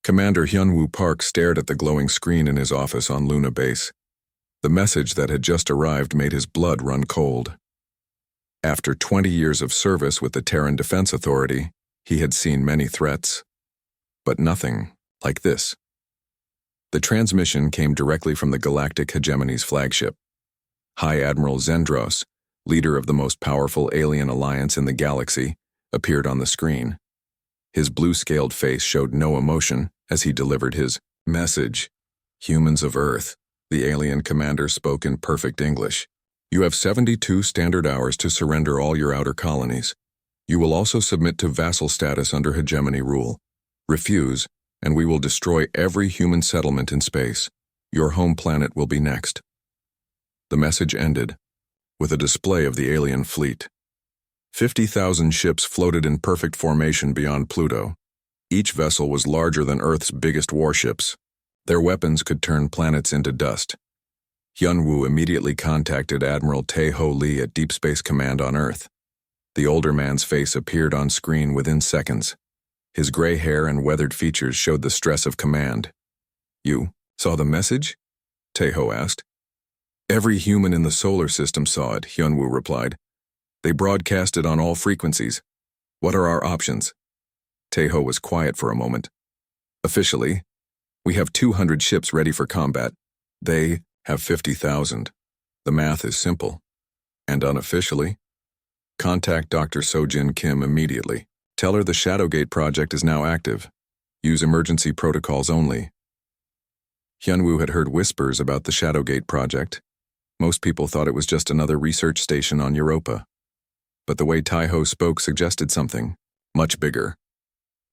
Commander Hyunwoo Park stared at the glowing screen in his office on Luna Base. The message that had just arrived made his blood run cold. After 20 years of service with the Terran Defense Authority, he had seen many threats. But nothing like this. The transmission came directly from the Galactic Hegemony's flagship. High Admiral Zendros, leader of the most powerful alien alliance in the galaxy, appeared on the screen. His blue-scaled face showed no emotion as he delivered his message. "Humans of Earth," the alien commander spoke in perfect English. "You have 72 standard hours to surrender all your outer colonies. You will also submit to vassal status under hegemony rule. Refuse, and we will destroy every human settlement in space. Your home planet will be next." The message ended with a display of the alien fleet. 50,000 ships floated in perfect formation beyond Pluto. Each vessel was larger than Earth's biggest warships. Their weapons could turn planets into dust. Hyunwoo immediately contacted Admiral Tae-ho Lee at Deep Space Command on Earth. The older man's face appeared on screen within seconds. His gray hair and weathered features showed the stress of command. "You saw the message?" Tae-ho asked. "Every human in the solar system saw it," Hyunwoo replied. "They broadcast it on all frequencies. What are our options?" Tae-ho was quiet for a moment. "Officially, we have 200 ships ready for combat. They have 50,000. The math is simple. And unofficially, contact Dr. Sojin Kim immediately. Tell her the Shadowgate project is now active. Use emergency protocols only." Hyunwoo had heard whispers about the Shadowgate project. Most people thought it was just another research station on Europa. But the way Tae-ho spoke suggested something much bigger.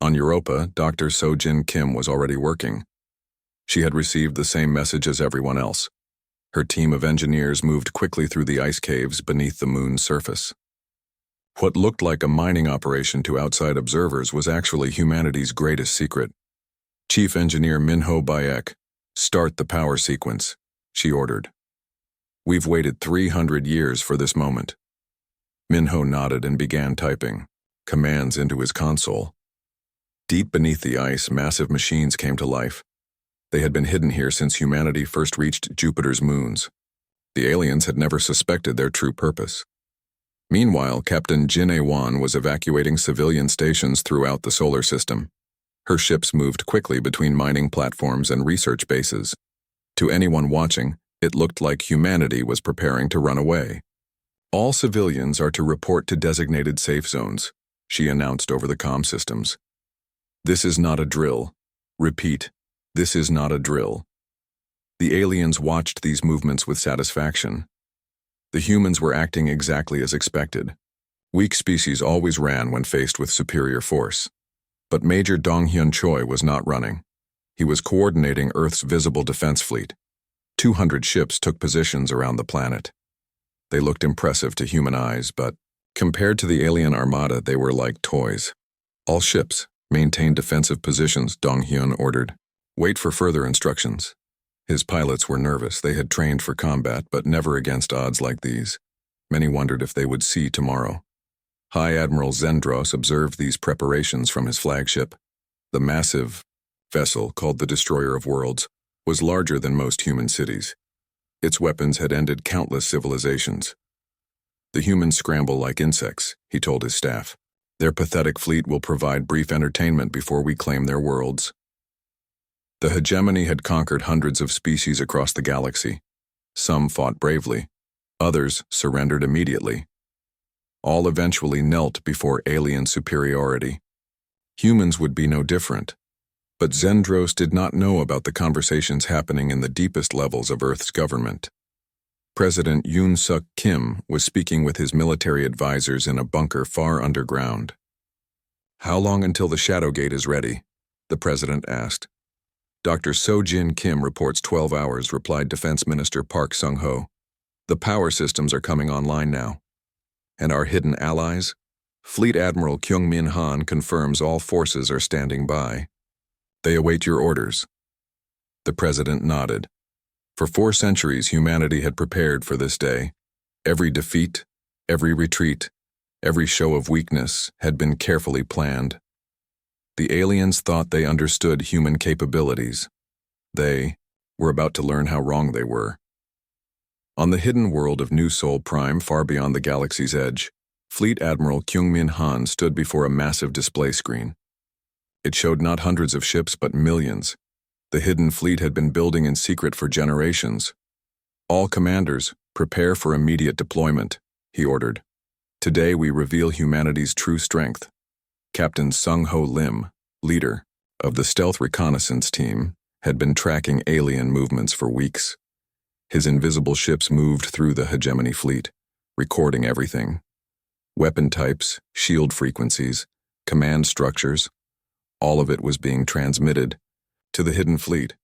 On Europa, Dr. Sojin Kim was already working. She had received the same message as everyone else. Her team of engineers moved quickly through the ice caves beneath the moon's surface. What looked like a mining operation to outside observers was actually humanity's greatest secret. "Chief Engineer Minho Bayek, start the power sequence," she ordered. "We've waited 300 years for this moment." Minho nodded and began typing commands into his console. Deep beneath the ice, massive machines came to life. They had been hidden here since humanity first reached Jupiter's moons. The aliens had never suspected their true purpose. Meanwhile, Captain Jin A-wan was evacuating civilian stations throughout the solar system. Her ships moved quickly between mining platforms and research bases. To anyone watching, it looked like humanity was preparing to run away. "All civilians are to report to designated safe zones," she announced over the comm systems. "This is not a drill. Repeat, this is not a drill." The aliens watched these movements with satisfaction. The humans were acting exactly as expected. Weak species always ran when faced with superior force. But Major Dong-hyun Choi was not running. He was coordinating Earth's visible defense fleet. 200 ships took positions around the planet. They looked impressive to human eyes, but compared to the alien armada, they were like toys. "All ships, maintain defensive positions," Dong-hyun ordered. "Wait for further instructions." His pilots were nervous. They had trained for combat, but never against odds like these. Many wondered if they would see tomorrow. High Admiral Zendros observed these preparations from his flagship. The massive vessel, called the Destroyer of Worlds, was larger than most human cities. Its weapons had ended countless civilizations. "The humans scramble like insects," he told his staff. "Their pathetic fleet will provide brief entertainment before we claim their worlds." The hegemony had conquered hundreds of species across the galaxy. Some fought bravely. Others surrendered immediately. All eventually knelt before alien superiority. Humans would be no different. But Zendros did not know about the conversations happening in the deepest levels of Earth's government. President Yoon Suk Kim was speaking with his military advisors in a bunker far underground. "How long until the Shadowgate is ready?" the president asked. "Dr. Sojin Kim reports 12 hours, replied Defense Minister Park Sung-ho. "The power systems are coming online now." "And our hidden allies?" Fleet Admiral Kyung-min Han confirms all forces are standing by. "They await your orders." The president nodded. For 4 centuries, humanity had prepared for this day. Every defeat, every retreat, every show of weakness had been carefully planned. The aliens thought they understood human capabilities. They were about to learn how wrong they were. On the hidden world of New Sol Prime, far beyond the galaxy's edge, Fleet Admiral Kyungmin Han stood before a massive display screen. It showed not hundreds of ships but millions. The hidden fleet had been building in secret for generations. All commanders, prepare for immediate deployment, he ordered. Today we reveal humanity's true strength. Captain Sung Ho Lim, leader of the stealth reconnaissance team, had been tracking alien movements for weeks. His invisible ships moved through the hegemony fleet, recording everything. Weapon types, shield frequencies, command structures, all of it was being transmitted to the hidden fleet.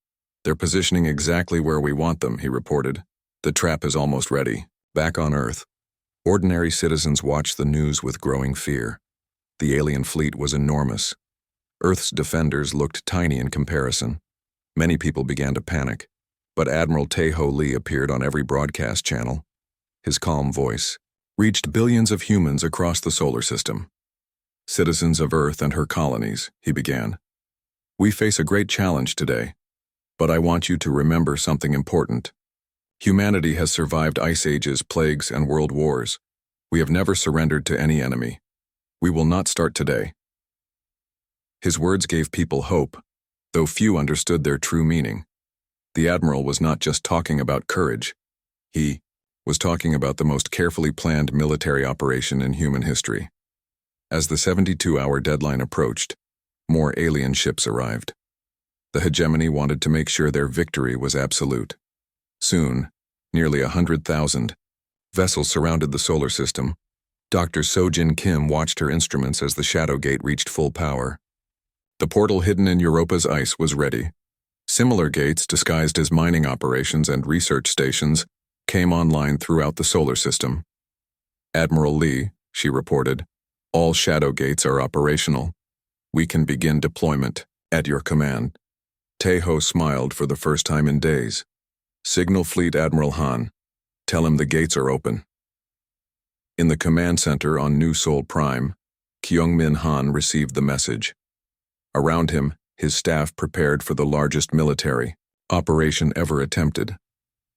They're positioning exactly where we want them, he reported. The trap is almost ready. Back on Earth, ordinary citizens watched the news with growing fear. The alien fleet was enormous. Earth's defenders looked tiny in comparison. Many people began to panic, but Admiral Tae-ho Lee appeared on every broadcast channel. His calm voice reached billions of humans across the solar system. Citizens of Earth and her colonies, he began. We face a great challenge today, but I want you to remember something important. Humanity has survived ice ages, plagues, and world wars. We have never surrendered to any enemy. We will not start today. His words gave people hope, though few understood their true meaning. The Admiral was not just talking about courage. He was talking about the most carefully planned military operation in human history. As the 72-hour deadline approached, more alien ships arrived. The hegemony wanted to make sure their victory was absolute. Soon, nearly 100,000 vessels surrounded the solar system. Dr. Sojin Kim watched her instruments as the Shadow Gate reached full power. The portal hidden in Europa's ice was ready. Similar gates, disguised as mining operations and research stations, came online throughout the solar system. Admiral Lee, she reported, all Shadow Gates are operational. We can begin deployment, at your command. Tae-ho smiled for the first time in days. Signal Fleet Admiral Han. Tell him the gates are open. In the command center on New Sol Prime, Kyungmin Han received the message. Around him, his staff prepared for the largest military operation ever attempted.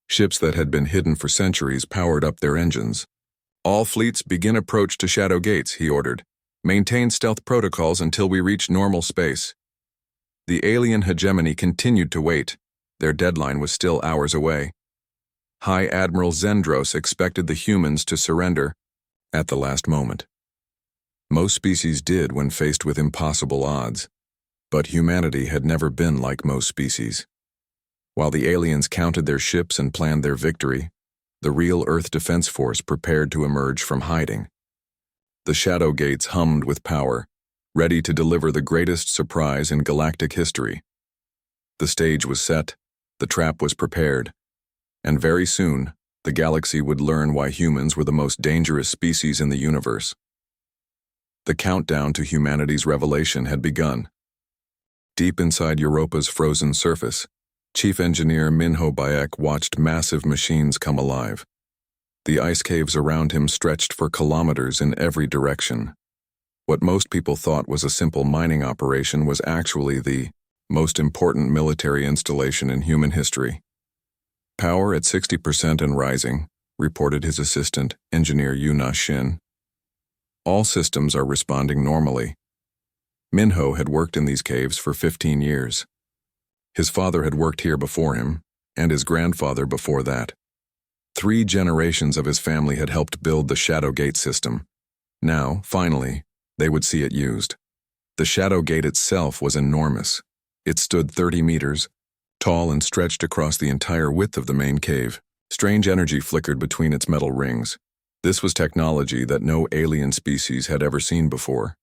Ships that had been hidden for centuries powered up their engines. All fleets begin approach to Shadow Gates, he ordered. Maintain stealth protocols until we reach normal space. The alien hegemony continued to wait. Their deadline was still hours away. High Admiral Zendros expected the humans to surrender at the last moment. Most species did when faced with impossible odds, but humanity had never been like most species. While the aliens counted their ships and planned their victory, the real Earth Defense Force prepared to emerge from hiding. The Shadow Gates hummed with power, ready to deliver the greatest surprise in galactic history. The stage was set, the trap was prepared, and very soon, the galaxy would learn why humans were the most dangerous species in the universe. The countdown to humanity's revelation had begun. Deep inside Europa's frozen surface, Chief Engineer Minho Bayek watched massive machines come alive. The ice caves around him stretched for kilometers in every direction. What most people thought was a simple mining operation was actually the most important military installation in human history. Power at 60% and rising, reported his assistant, Engineer Yuna Shin. All systems are responding normally. Minho had worked in these caves for 15 years. His father had worked here before him, and his grandfather before that. 3 generations of his family had helped build the Shadow Gate system. Now, finally, they would see it used. The Shadow Gate itself was enormous. It stood 30 meters, tall and stretched across the entire width of the main cave. Strange energy flickered between its metal rings. This was technology that no alien species had ever seen before.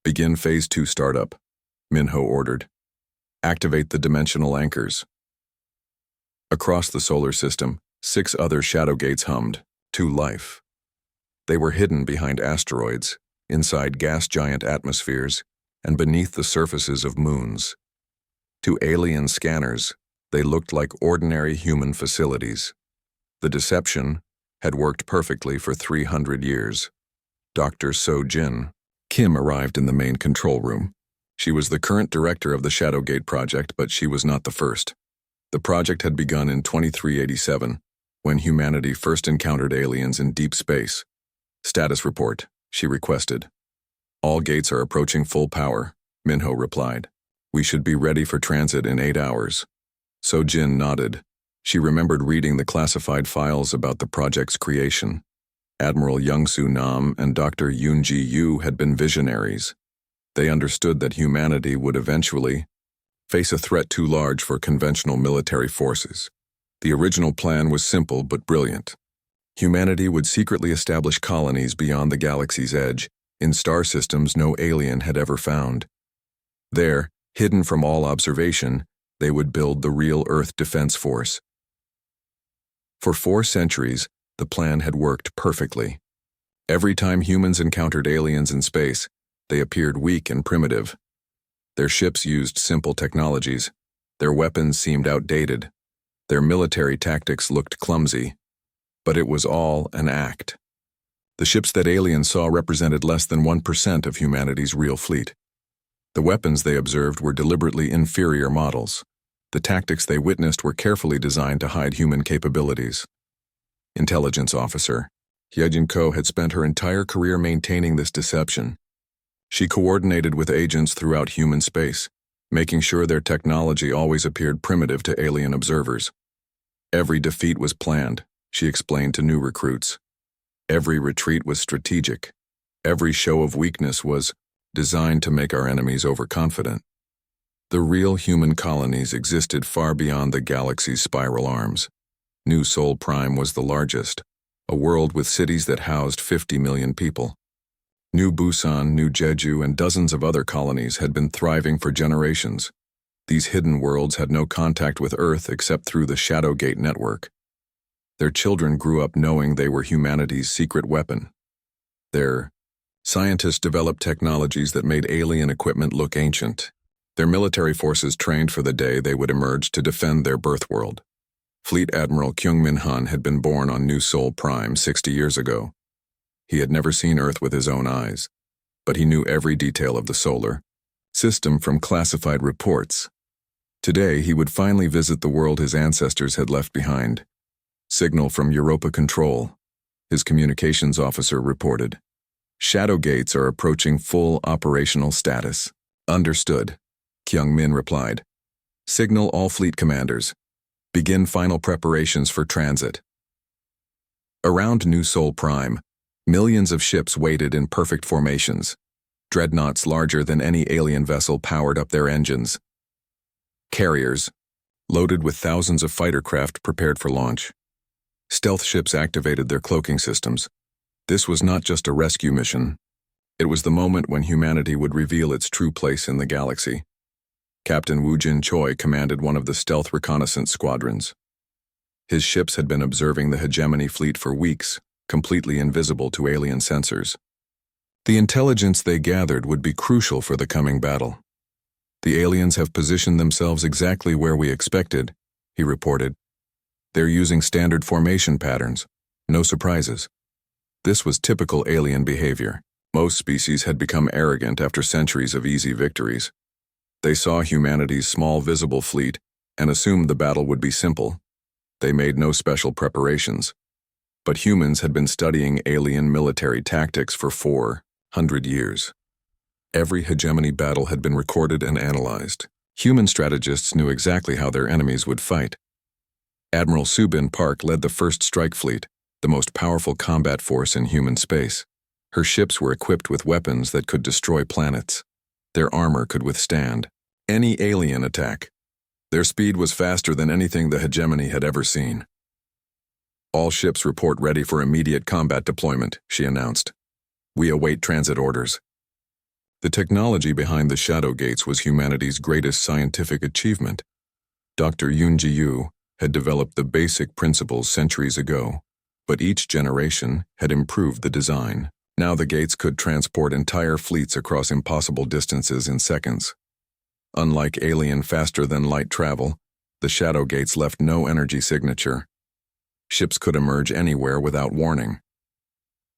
Begin Phase 2 startup, Minho ordered. Activate the dimensional anchors. Across the solar system, 6 other Shadow Gates hummed, to life. They were hidden behind asteroids, inside gas giant atmospheres, and beneath the surfaces of moons. To alien scanners, they looked like ordinary human facilities. The deception had worked perfectly for 300 years. Dr. Sojin Kim arrived in the main control room. She was the current director of the Shadowgate project, but she was not the first. The project had begun in 2387, when humanity first encountered aliens in deep space. "Status report," she requested. "All gates are approaching full power," Minho replied. "We should be ready for transit in 8 hours." So Jin nodded. She remembered reading the classified files about the project's creation. Admiral Youngsu Nam and Dr. Yoonji Yu had been visionaries. They understood that humanity would eventually face a threat too large for conventional military forces. The original plan was simple but brilliant. Humanity would secretly establish colonies beyond the galaxy's edge, in star systems no alien had ever found. There, hidden from all observation, they would build the real Earth Defense Force. For 4 centuries, the plan had worked perfectly. Every time humans encountered aliens in space, they appeared weak and primitive. Their ships used simple technologies. Their weapons seemed outdated. Their military tactics looked clumsy. But it was all an act. The ships that aliens saw represented less than 1% of humanity's real fleet. The weapons they observed were deliberately inferior models. The tactics they witnessed were carefully designed to hide human capabilities. Intelligence officer Hyejin Ko had spent her entire career maintaining this deception. She coordinated with agents throughout human space, making sure their technology always appeared primitive to alien observers. Every defeat was planned, she explained to new recruits. Every retreat was strategic. Every show of weakness was designed to make our enemies overconfident. The real human colonies existed far beyond the galaxy's spiral arms. New Sol Prime was the largest, a world with cities that housed 50 million people. New Busan, New Jeju, and dozens of other colonies had been thriving for generations. These hidden worlds had no contact with Earth except through the Shadowgate network. Their children grew up knowing they were humanity's secret weapon. Their scientists developed technologies that made alien equipment look ancient. Their military forces trained for the day they would emerge to defend their birth world. Fleet Admiral Kyungmin Han had been born on New Sol Prime 60 years ago. He had never seen Earth with his own eyes, but he knew every detail of the solar system from classified reports. Today, he would finally visit the world his ancestors had left behind. "Signal from Europa Control," his communications officer reported. "Shadow gates are approaching full operational status." "Understood," Kyung-min replied. "Signal all fleet commanders. Begin final preparations for transit." Around New Sol Prime, millions of ships waited in perfect formations. Dreadnoughts larger than any alien vessel powered up their engines. Carriers, loaded with thousands of fighter craft prepared for launch. Stealth ships activated their cloaking systems. This was not just a rescue mission. It was the moment when humanity would reveal its true place in the galaxy. Captain Woo Jin Choi commanded one of the stealth reconnaissance squadrons. His ships had been observing the hegemony fleet for weeks, completely invisible to alien sensors. The intelligence they gathered would be crucial for the coming battle. "The aliens have positioned themselves exactly where we expected," he reported. "They're using standard formation patterns, no surprises." This was typical alien behavior. Most species had become arrogant after centuries of easy victories. They saw humanity's small visible fleet and assumed the battle would be simple. They made no special preparations. But humans had been studying alien military tactics for 400 years. Every hegemony battle had been recorded and analyzed. Human strategists knew exactly how their enemies would fight. Admiral Subin Park led the first strike fleet, the most powerful combat force in human space. Her ships were equipped with weapons that could destroy planets. Their armor could withstand any alien attack. Their speed was faster than anything the hegemony had ever seen. "All ships report ready for immediate combat deployment," she announced. "We await transit orders." The technology behind the shadow gates was humanity's greatest scientific achievement. Dr. Yoonji Yu had developed the basic principles centuries ago, but each generation had improved the design. Now the gates could transport entire fleets across impossible distances in seconds. Unlike alien faster-than-light travel, the shadow gates left no energy signature. Ships could emerge anywhere without warning.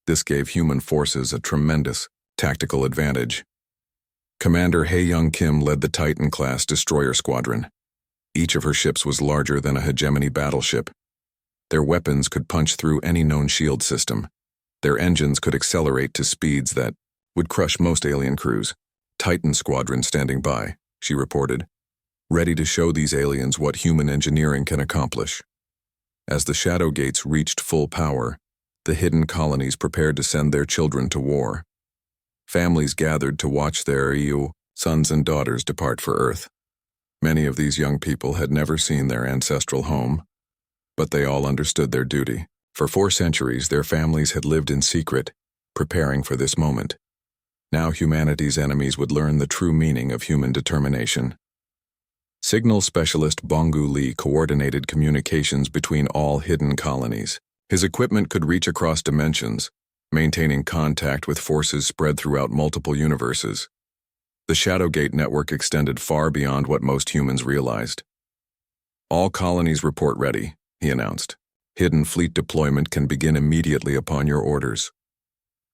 This gave human forces a tremendous tactical advantage. Commander Hae-Young Kim led the Titan-class destroyer squadron. Each of her ships was larger than a hegemony battleship. Their weapons could punch through any known shield system. Their engines could accelerate to speeds that would crush most alien crews. Titan squadron standing by, she reported, ready to show these aliens what human engineering can accomplish. As the Shadow Gates reached full power, the hidden colonies prepared to send their children to war. Families gathered to watch their sons and daughters depart for Earth. Many of these young people had never seen their ancestral home, but they all understood their duty. For 4 centuries, their families had lived in secret, preparing for this moment. Now humanity's enemies would learn the true meaning of human determination. Signal specialist Bongu Lee coordinated communications between all hidden colonies. His equipment could reach across dimensions, maintaining contact with forces spread throughout multiple universes. The Shadowgate network extended far beyond what most humans realized. All colonies report ready, he announced. Hidden fleet deployment can begin immediately upon your orders.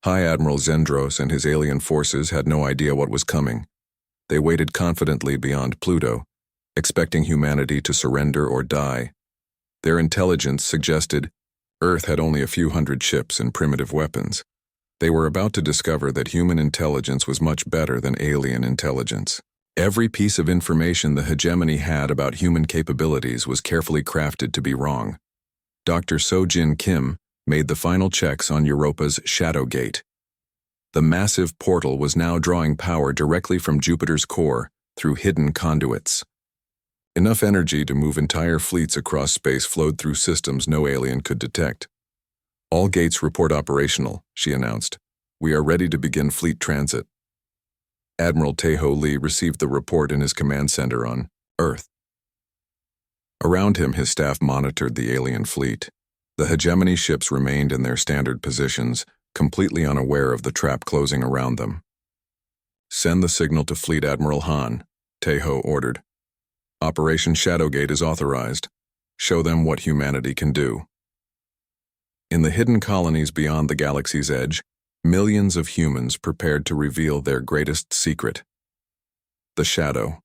High Admiral Zendros and his alien forces had no idea what was coming. They waited confidently beyond Pluto, expecting humanity to surrender or die. Their intelligence suggested Earth had only a few hundred ships and primitive weapons. They were about to discover that human intelligence was much better than alien intelligence. Every piece of information the hegemony had about human capabilities was carefully crafted to be wrong. Dr. Sojin Kim made the final checks on Europa's Shadowgate. The massive portal was now drawing power directly from Jupiter's core through hidden conduits. Enough energy to move entire fleets across space flowed through systems no alien could detect. All gates report operational, she announced. We are ready to begin fleet transit. Admiral Tae-Ho Lee received the report in his command center on Earth. Around him, his staff monitored the alien fleet. The hegemony ships remained in their standard positions, completely unaware of the trap closing around them. Send the signal to Fleet Admiral Han, Tae-Ho ordered. Operation Shadowgate is authorized. Show them what humanity can do. In the hidden colonies beyond the galaxy's edge, millions of humans prepared to reveal their greatest secret. The Shadow.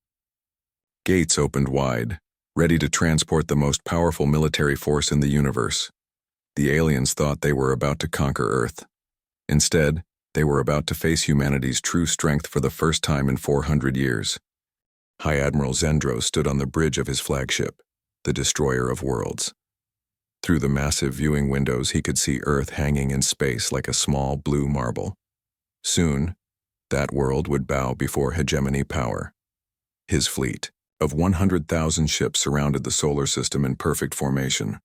Gates opened wide, ready to transport the most powerful military force in the universe. The aliens thought they were about to conquer Earth. Instead, they were about to face humanity's true strength for the first time in 400 years. High Admiral Zendros stood on the bridge of his flagship, the Destroyer of Worlds. Through the massive viewing windows, he could see Earth hanging in space like a small blue marble. Soon, that world would bow before hegemony power. His fleet of 100,000 ships surrounded the solar system in perfect formation.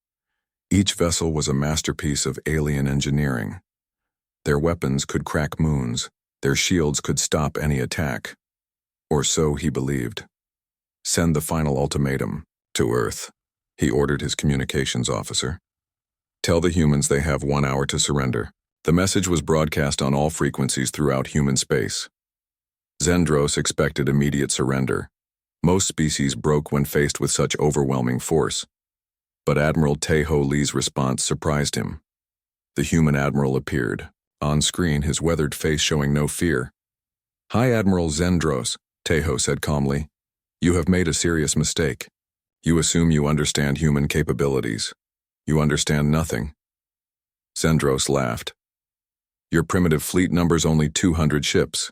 Each vessel was a masterpiece of alien engineering. Their weapons could crack moons, their shields could stop any attack. Or so he believed. Send the final ultimatum to Earth, he ordered his communications officer. Tell the humans they have 1 hour to surrender. The message was broadcast on all frequencies throughout human space. Zendros expected immediate surrender. Most species broke when faced with such overwhelming force. But Admiral Tae-Ho Lee's response surprised him. The human admiral appeared, on screen, his weathered face showing no fear. High Admiral Zendros, Tae-Ho said calmly, you have made a serious mistake. You assume you understand human capabilities. You understand nothing. Zendros laughed. Your primitive fleet numbers only 200 ships.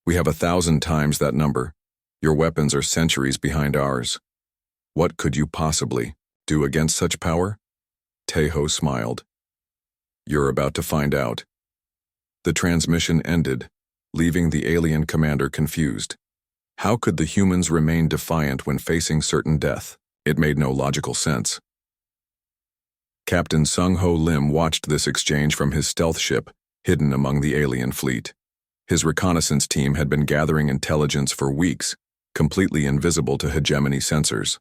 We have 1,000 times that number. Your weapons are centuries behind ours. What could you possibly do against such power? Tae-Ho smiled. You're about to find out. The transmission ended, leaving the alien commander confused. How could the humans remain defiant when facing certain death? It made no logical sense. Captain Sung-Ho Lim watched this exchange from his stealth ship, hidden among the alien fleet. His reconnaissance team had been gathering intelligence for weeks, completely invisible to hegemony sensors.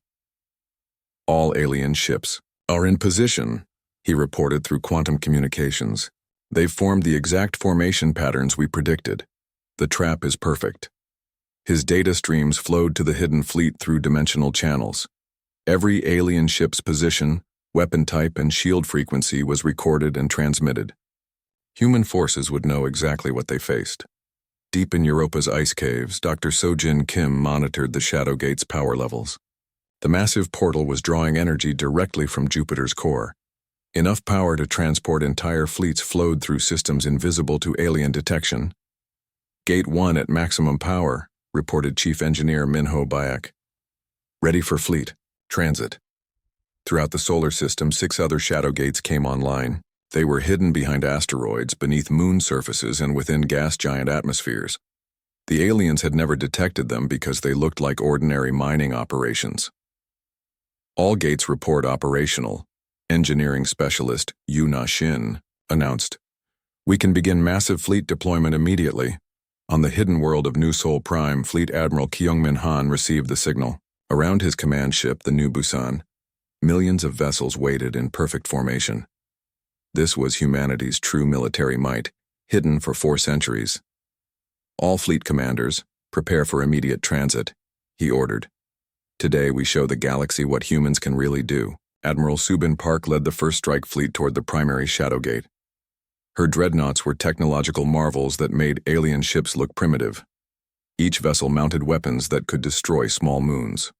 All alien ships are in position, he reported through quantum communications. They've formed the exact formation patterns we predicted. The trap is perfect. His data streams flowed to the hidden fleet through dimensional channels. Every alien ship's position, weapon type, and shield frequency was recorded and transmitted. Human forces would know exactly what they faced. Deep in Europa's ice caves, Dr. Sojin Kim monitored the Shadow Gate's power levels. The massive portal was drawing energy directly from Jupiter's core. Enough power to transport entire fleets flowed through systems invisible to alien detection. Gate 1 at maximum power, reported Chief Engineer Minho Bayak. Ready for fleet. Transit. Throughout the solar system, 6 other Shadow Gates came online. They were hidden behind asteroids, beneath moon surfaces, and within gas giant atmospheres. The aliens had never detected them because they looked like ordinary mining operations. All gates report operational. Engineering specialist Yuna Shin announced, "We can begin massive fleet deployment immediately." On the hidden world of New Seoul Prime, Fleet Admiral Kyungmin Han received the signal. Around his command ship, the New Busan, millions of vessels waited in perfect formation. This was humanity's true military might, hidden for 4 centuries. "All fleet commanders, prepare for immediate transit," he ordered. "Today we show the galaxy what humans can really do." Admiral Subin Park led the first strike fleet toward the primary Shadow Gate. Her dreadnoughts were technological marvels that made alien ships look primitive. Each vessel mounted weapons that could destroy small moons.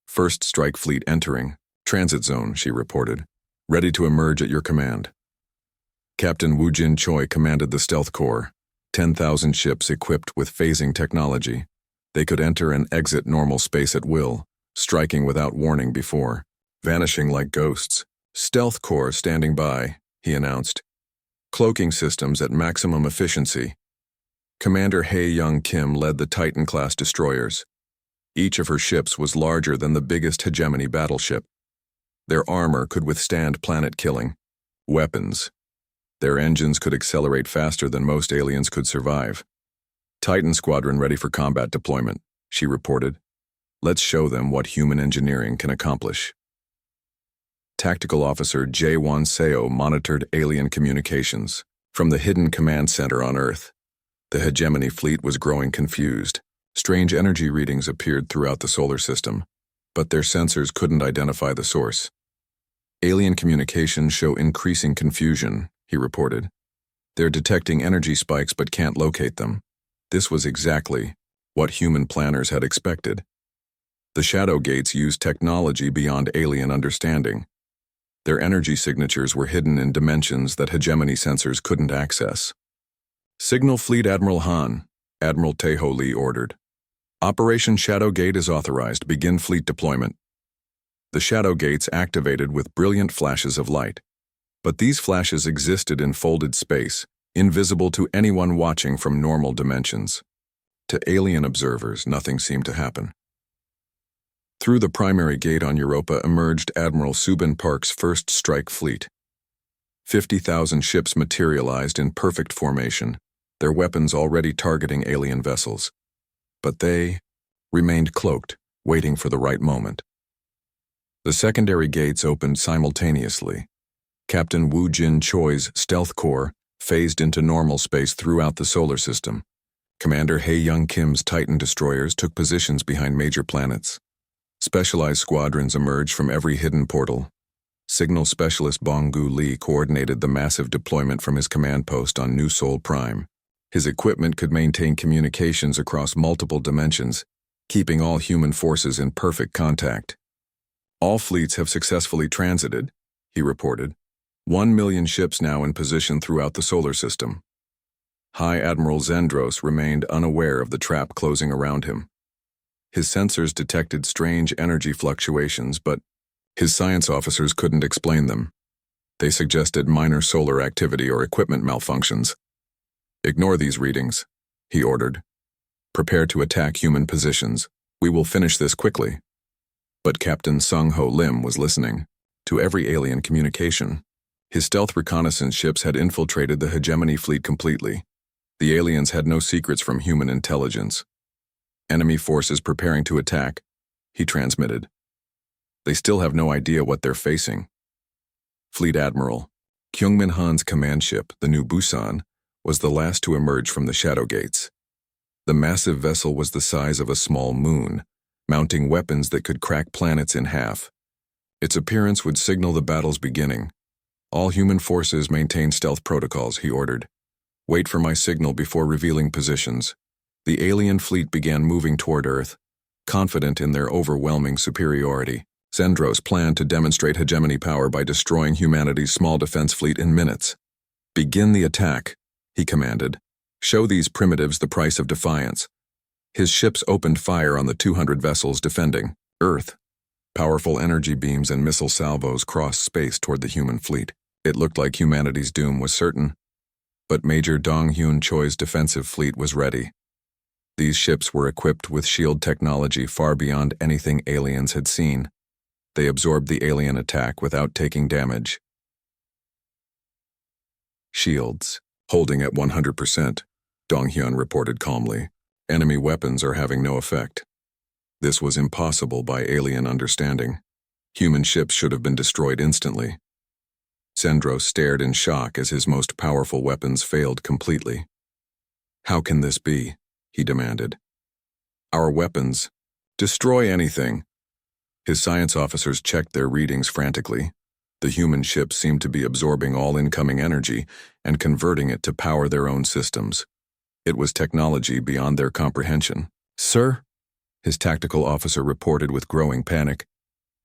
"First strike fleet entering. Transit zone," she reported. "Ready to emerge at your command." Captain Woo Jin Choi commanded the Stealth Corps, 10,000 ships equipped with phasing technology. They could enter and exit normal space at will, striking without warning before, vanishing like ghosts. "Stealth Corps standing by," he announced. "Cloaking systems at maximum efficiency." Commander Hae Young Kim led the Titan-class destroyers. Each of her ships was larger than the biggest hegemony battleship. Their armor could withstand planet-killing weapons. Their engines could accelerate faster than most aliens could survive. "Titan Squadron ready for combat deployment," she reported. "Let's show them what human engineering can accomplish." Tactical Officer Jae-won Seo monitored alien communications from the hidden command center on Earth. The hegemony fleet was growing confused. Strange energy readings appeared throughout the solar system, but their sensors couldn't identify the source. "Alien communications show increasing confusion," he reported. "They're detecting energy spikes but can't locate them." This was exactly what human planners had expected. The Shadow Gates used technology beyond alien understanding. Their energy signatures were hidden in dimensions that hegemony sensors couldn't access. "Signal Fleet Admiral Han," Admiral Tae-ho Lee ordered. "Operation Shadow Gate is authorized. Begin fleet deployment." The Shadow Gates activated with brilliant flashes of light. But these flashes existed in folded space, invisible to anyone watching from normal dimensions. To alien observers, nothing seemed to happen. Through the primary gate on Europa emerged Admiral Subin Park's first strike fleet. 50,000 ships materialized in perfect formation, their weapons already targeting alien vessels. But they remained cloaked, waiting for the right moment. The secondary gates opened simultaneously. Captain Woo Jin Choi's Stealth Corps phased into normal space throughout the solar system. Commander Hae Young Kim's Titan destroyers took positions behind major planets. Specialized squadrons emerged from every hidden portal. Signal Specialist Bong-gu Lee coordinated the massive deployment from his command post on New Seoul Prime. His equipment could maintain communications across multiple dimensions, keeping all human forces in perfect contact. "All fleets have successfully transited," he reported. 1 million ships now in position throughout the solar system. High Admiral Zendros remained unaware of the trap closing around him. His sensors detected strange energy fluctuations, but his science officers couldn't explain them. They suggested minor solar activity or equipment malfunctions. "Ignore these readings," he ordered. "Prepare to attack human positions. We will finish this quickly." But Captain Sung-ho Lim was listening to every alien communication. His stealth reconnaissance ships had infiltrated the hegemony fleet completely. The aliens had no secrets from human intelligence. "Enemy forces preparing to attack," he transmitted. "They still have no idea what they're facing." Fleet Admiral Kyungmin Han's command ship, the New Busan, was the last to emerge from the Shadow Gates. The massive vessel was the size of a small moon, mounting weapons that could crack planets in half. Its appearance would signal the battle's beginning. "All human forces maintain stealth protocols," he ordered. Wait for my signal before revealing positions. The alien fleet began moving toward Earth, confident in their overwhelming superiority. Zendros planned to demonstrate hegemony power by destroying humanity's small defense fleet in minutes. Begin the attack, he commanded. Show these primitives the price of defiance. His ships opened fire on the 200 vessels defending Earth. Powerful energy beams and missile salvos crossed space toward the human fleet. It looked like humanity's doom was certain. But Major Dong-Hyun Choi's defensive fleet was ready. These ships were equipped with shield technology far beyond anything aliens had seen. They absorbed the alien attack without taking damage. Shields, holding at 100%, Dong-Hyun reported calmly. Enemy weapons are having no effect. This was impossible by alien understanding. Human ships should have been destroyed instantly. Zendros stared in shock as his most powerful weapons failed completely. How can this be? He demanded. Our weapons. Destroy anything. His science officers checked their readings frantically. The human ships seemed to be absorbing all incoming energy and converting it to power their own systems. It was technology beyond their comprehension. Sir? His tactical officer reported with growing panic.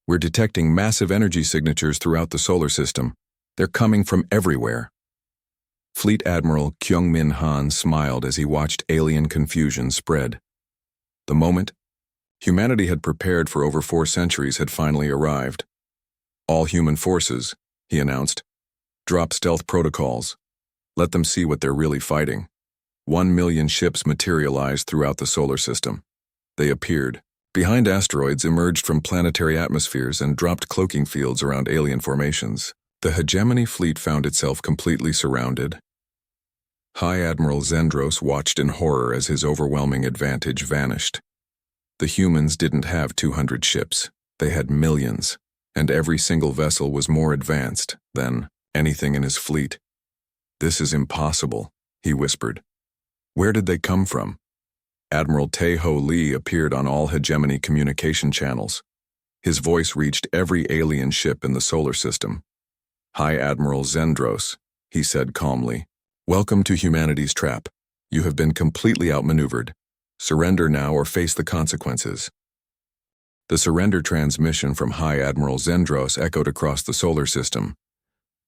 We're detecting massive energy signatures throughout the solar system. They're coming from everywhere. Fleet Admiral Kyung-Min Han smiled as he watched alien confusion spread. The moment humanity had prepared for over 4 centuries had finally arrived. All human forces, he announced, drop stealth protocols. Let them see what they're really fighting. 1 million ships materialized throughout the solar system. They appeared. Behind asteroids emerged from planetary atmospheres and dropped cloaking fields around alien formations. The hegemony fleet found itself completely surrounded. High Admiral Zendros watched in horror as his overwhelming advantage vanished. The humans didn't have 200 ships. They had millions, and every single vessel was more advanced than anything in his fleet. This is impossible, he whispered. Where did they come from? Admiral Tae-Ho Lee appeared on all hegemony communication channels. His voice reached every alien ship in the solar system. High Admiral Zendros, he said calmly. Welcome to humanity's trap. You have been completely outmaneuvered. Surrender now or face the consequences. The surrender transmission from High Admiral Zendros echoed across the solar system.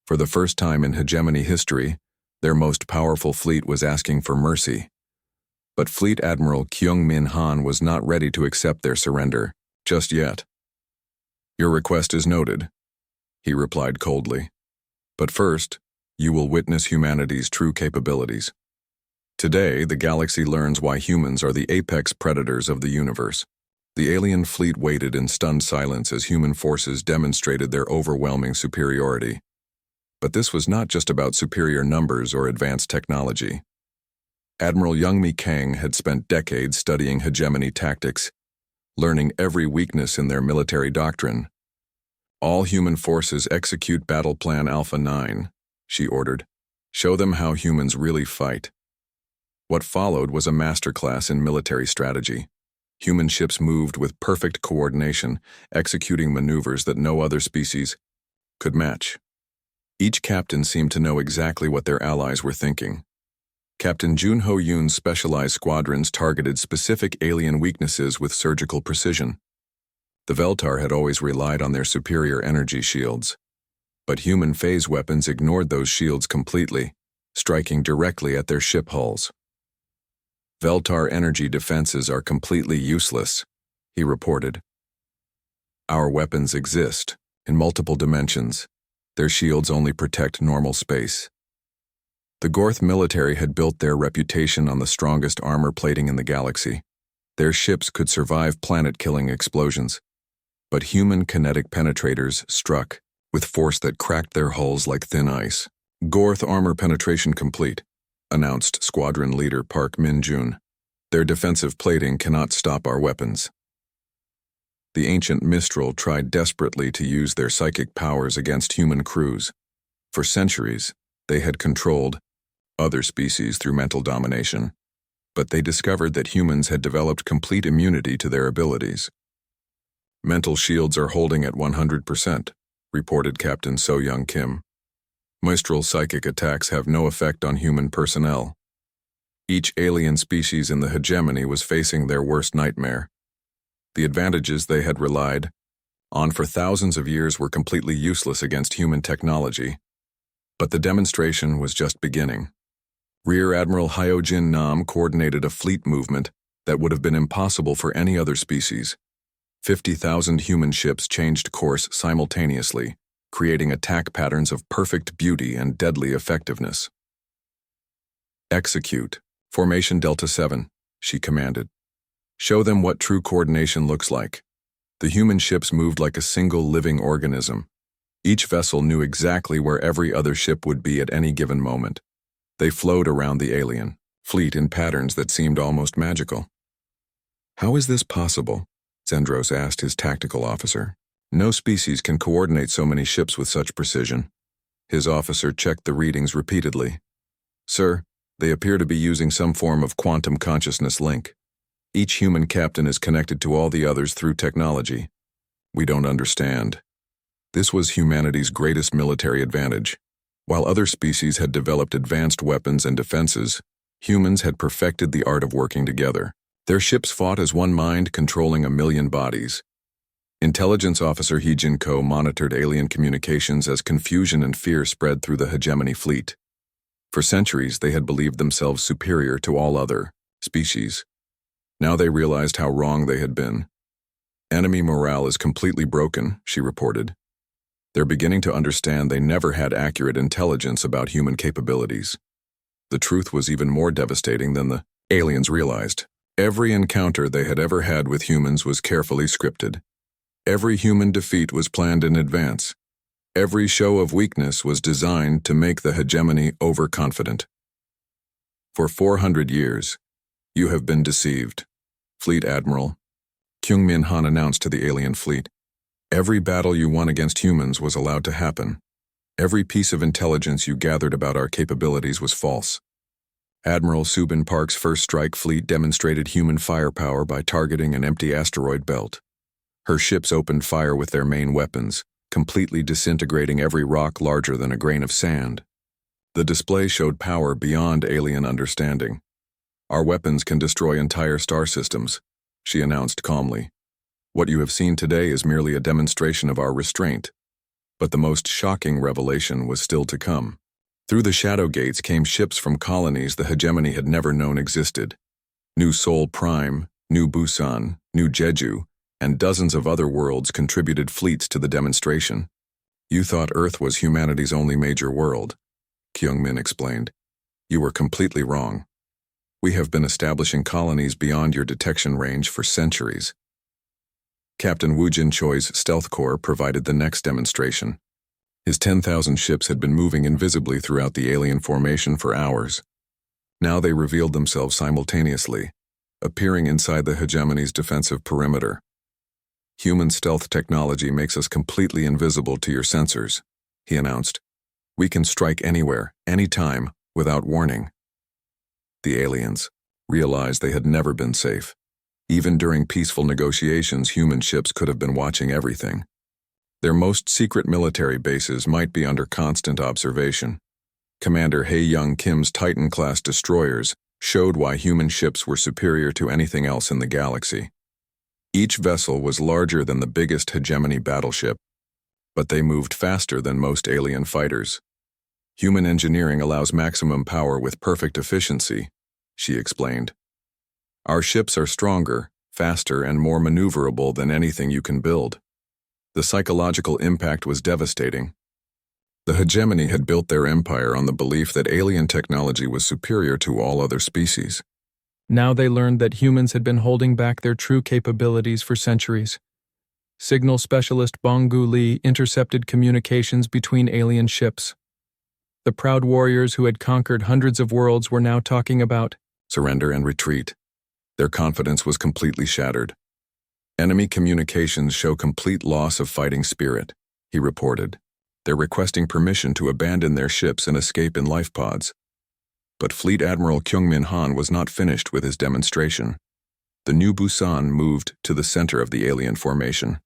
For the first time in hegemony history, their most powerful fleet was asking for mercy. But Fleet Admiral Kyung-Min Han was not ready to accept their surrender, just yet. Your request is noted, he replied coldly. But first, you will witness humanity's true capabilities. Today, the galaxy learns why humans are the apex predators of the universe. The alien fleet waited in stunned silence as human forces demonstrated their overwhelming superiority. But this was not just about superior numbers or advanced technology. Admiral Youngmi Kang had spent decades studying hegemony tactics, learning every weakness in their military doctrine. All human forces execute Battle Plan Alpha 9, she ordered. Show them how humans really fight. What followed was a masterclass in military strategy. Human ships moved with perfect coordination, executing maneuvers that no other species could match. Each captain seemed to know exactly what their allies were thinking. Captain Jun Ho Yoon's specialized squadrons targeted specific alien weaknesses with surgical precision. The Veltar had always relied on their superior energy shields. But human phase weapons ignored those shields completely, striking directly at their ship hulls. Veltar energy defenses are completely useless, he reported. Our weapons exist, in multiple dimensions. Their shields only protect normal space. The Gorth military had built their reputation on the strongest armor plating in the galaxy. Their ships could survive planet-killing explosions. But human kinetic penetrators struck, with force that cracked their hulls like thin ice. Gorth armor penetration complete, announced Squadron Leader Park Min-jun. Their defensive plating cannot stop our weapons. The ancient Mistral tried desperately to use their psychic powers against human crews. For centuries, they had controlled other species through mental domination, but they discovered that humans had developed complete immunity to their abilities. Mental shields are holding at 100%, reported Captain So-Young Kim. Moistral psychic attacks have no effect on human personnel. Each alien species in the hegemony was facing their worst nightmare. The advantages they had relied on for thousands of years were completely useless against human technology. But the demonstration was just beginning. Rear Admiral Hyojin Nam coordinated a fleet movement that would have been impossible for any other species. 50,000 human ships changed course simultaneously, creating attack patterns of perfect beauty and deadly effectiveness. Execute. Formation Delta 7, she commanded. Show them what true coordination looks like. The human ships moved like a single living organism. Each vessel knew exactly where every other ship would be at any given moment. They flowed around the alien fleet in patterns that seemed almost magical. How is this possible? Zendros asked his tactical officer. No species can coordinate so many ships with such precision. His officer checked the readings repeatedly. Sir, they appear to be using some form of quantum consciousness link. Each human captain is connected to all the others through technology. We don't understand. This was humanity's greatest military advantage. While other species had developed advanced weapons and defenses, humans had perfected the art of working together. Their ships fought as one mind, controlling 1 million bodies. Intelligence Officer He Jin-ko monitored alien communications as confusion and fear spread through the hegemony fleet. For centuries, they had believed themselves superior to all other species. Now they realized how wrong they had been. Enemy morale is completely broken, she reported. They're beginning to understand they never had accurate intelligence about human capabilities. The truth was even more devastating than the aliens realized. Every encounter they had ever had with humans was carefully scripted. Every human defeat was planned in advance. Every show of weakness was designed to make the hegemony overconfident. For 400 years, you have been deceived, Fleet Admiral Kyung-min Han announced to the alien fleet. Every battle you won against humans was allowed to happen. Every piece of intelligence you gathered about our capabilities was false. Admiral Subin Park's first strike fleet demonstrated human firepower by targeting an empty asteroid belt. Her ships opened fire with their main weapons, completely disintegrating every rock larger than a grain of sand. The display showed power beyond alien understanding. Our weapons can destroy entire star systems, she announced calmly. What you have seen today is merely a demonstration of our restraint. But the most shocking revelation was still to come. Through the shadow gates came ships from colonies the hegemony had never known existed. New Seoul Prime, New Busan, New Jeju, and dozens of other worlds contributed fleets to the demonstration. You thought Earth was humanity's only major world, Kyung-min explained. You were completely wrong. We have been establishing colonies beyond your detection range for centuries. Captain Woo Jin-choi's Stealth Corps provided the next demonstration. His 10,000 ships had been moving invisibly throughout the alien formation for hours. Now they revealed themselves simultaneously, appearing inside the hegemony's defensive perimeter. Human stealth technology makes us completely invisible to your sensors, he announced. We can strike anywhere, anytime, without warning. The aliens realized they had never been safe. Even during peaceful negotiations, human ships could have been watching everything. Their most secret military bases might be under constant observation. Commander Hae Young Kim's Titan-class destroyers showed why human ships were superior to anything else in the galaxy. Each vessel was larger than the biggest hegemony battleship, but they moved faster than most alien fighters. Human engineering allows maximum power with perfect efficiency, she explained. Our ships are stronger, faster, and more maneuverable than anything you can build. The psychological impact was devastating. The hegemony had built their empire on the belief that alien technology was superior to all other species. Now they learned that humans had been holding back their true capabilities for centuries. Signal specialist Bonggu Lee intercepted communications between alien ships. The proud warriors who had conquered hundreds of worlds were now talking about surrender and retreat. Their confidence was completely shattered. Enemy communications show complete loss of fighting spirit, he reported. They're requesting permission to abandon their ships and escape in life pods. But Fleet Admiral Kyung-min Han was not finished with his demonstration. The New Busan moved to the center of the alien formation,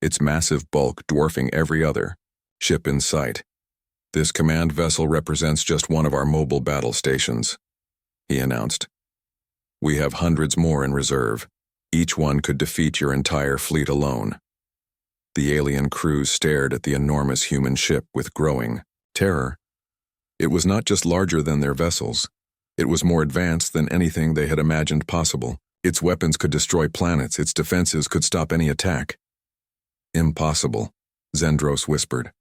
its massive bulk dwarfing every other ship in sight. "This command vessel represents just one of our mobile battle stations," he announced. "We have hundreds more in reserve. Each one could defeat your entire fleet alone." The alien crews stared at the enormous human ship with growing terror. It was not just larger than their vessels. It was more advanced than anything they had imagined possible. Its weapons could destroy planets. Its defenses could stop any attack. "Impossible," Zendros whispered.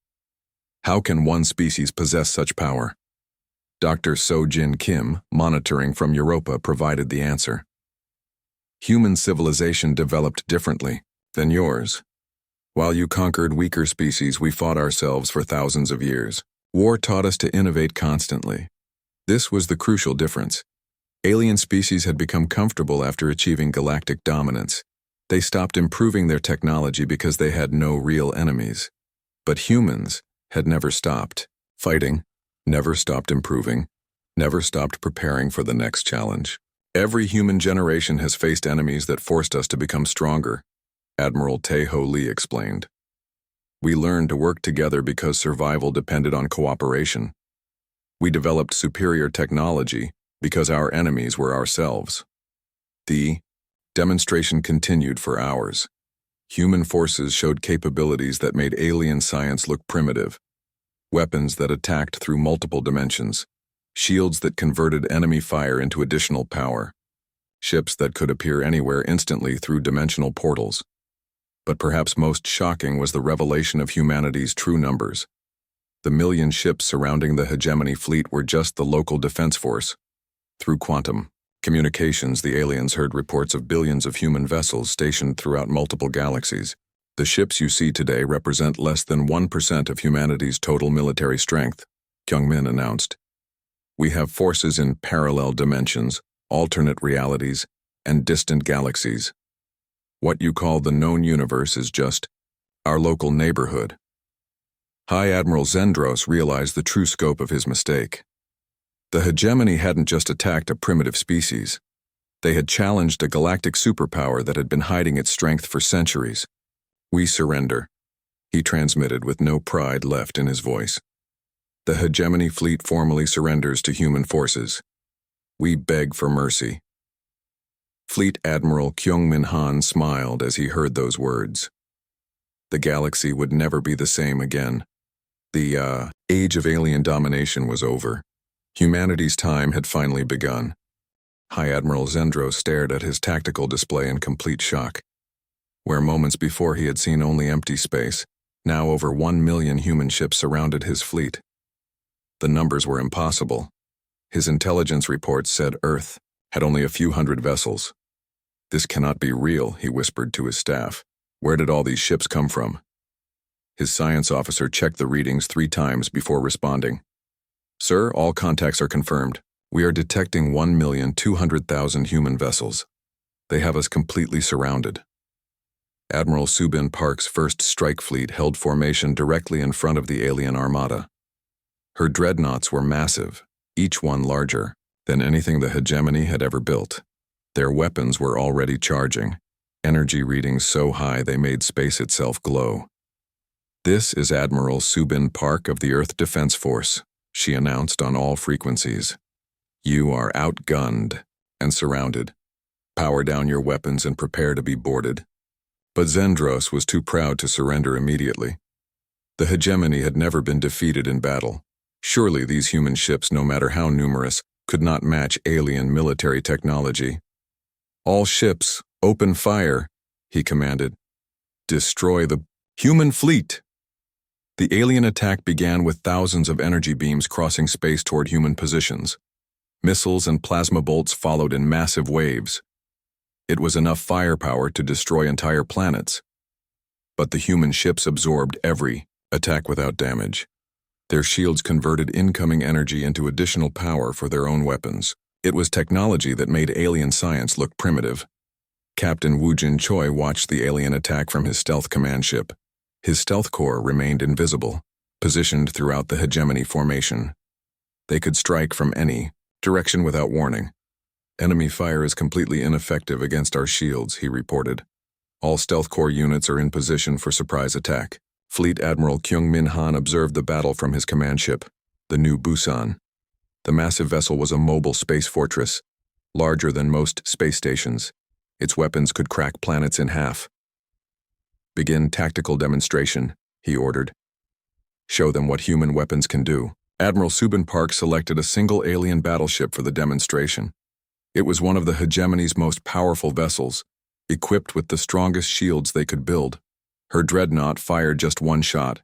"How can one species possess such power?" Dr. So-Jin Kim, monitoring from Europa, provided the answer. "Human civilization developed differently than yours. While you conquered weaker species, we fought ourselves for thousands of years. War taught us to innovate constantly. This was the crucial difference. Alien species had become comfortable after achieving galactic dominance. They stopped improving their technology because they had no real enemies. But humans had never stopped fighting, never stopped improving, never stopped preparing for the next challenge. Every human generation has faced enemies that forced us to become stronger," Admiral Tae-Ho Lee explained. "We learned to work together because survival depended on cooperation. We developed superior technology because our enemies were ourselves." The demonstration continued for hours. Human forces showed capabilities that made alien science look primitive. Weapons that attacked through multiple dimensions. Shields that converted enemy fire into additional power. Ships that could appear anywhere instantly through dimensional portals. But perhaps most shocking was the revelation of humanity's true numbers. The million ships surrounding the hegemony fleet were just the local defense force. Through quantum communications, the aliens heard reports of billions of human vessels stationed throughout multiple galaxies. "The ships you see today represent less than 1% of humanity's total military strength," Kyungmin announced. "We have forces in parallel dimensions, alternate realities, and distant galaxies. What you call the known universe is just our local neighborhood." High Admiral Zendros realized the true scope of his mistake. The hegemony hadn't just attacked a primitive species. They had challenged a galactic superpower that had been hiding its strength for centuries. "We surrender," he transmitted with no pride left in his voice. "The hegemony fleet formally surrenders to human forces. We beg for mercy." Fleet Admiral Kyungmin Han smiled as he heard those words. The galaxy would never be the same again. The age of alien domination was over. Humanity's time had finally begun. High Admiral Zendros stared at his tactical display in complete shock. Where moments before he had seen only empty space, now over 1 million human ships surrounded his fleet. The numbers were impossible. His intelligence reports said Earth had only a few hundred vessels. "This cannot be real," he whispered to his staff. "Where did all these ships come from?" His science officer checked the readings 3 times before responding. "Sir, all contacts are confirmed. We are detecting 1,200,000 human vessels. They have us completely surrounded." Admiral Subin Park's first strike fleet held formation directly in front of the alien armada. Her dreadnoughts were massive, each one larger than anything the hegemony had ever built. Their weapons were already charging, energy readings so high they made space itself glow. "This is Admiral Subin Park of the Earth Defense Force," she announced on all frequencies. "You are outgunned and surrounded. Power down your weapons and prepare to be boarded." But Zendros was too proud to surrender immediately. The hegemony had never been defeated in battle. Surely these human ships, no matter how numerous, could not match alien military technology. "All ships, open fire," he commanded. "Destroy the human fleet." The alien attack began with thousands of energy beams crossing space toward human positions. Missiles and plasma bolts followed in massive waves. It was enough firepower to destroy entire planets. But the human ships absorbed every attack without damage. Their shields converted incoming energy into additional power for their own weapons. It was technology that made alien science look primitive. Captain Woojin Choi watched the alien attack from his stealth command ship. His stealth corps remained invisible, positioned throughout the hegemony formation. They could strike from any direction without warning. "Enemy fire is completely ineffective against our shields," he reported. "All stealth corps units are in position for surprise attack. Fleet Admiral Kyung-Min Han observed the battle from his command ship, the New Busan. The massive vessel was a mobile space fortress, larger than most space stations. Its weapons could crack planets in half. "Begin tactical demonstration," he ordered. "Show them what human weapons can do." Admiral Subin Park selected a single alien battleship for the demonstration. It was one of the hegemony's most powerful vessels, equipped with the strongest shields they could build. Her dreadnought fired just one shot.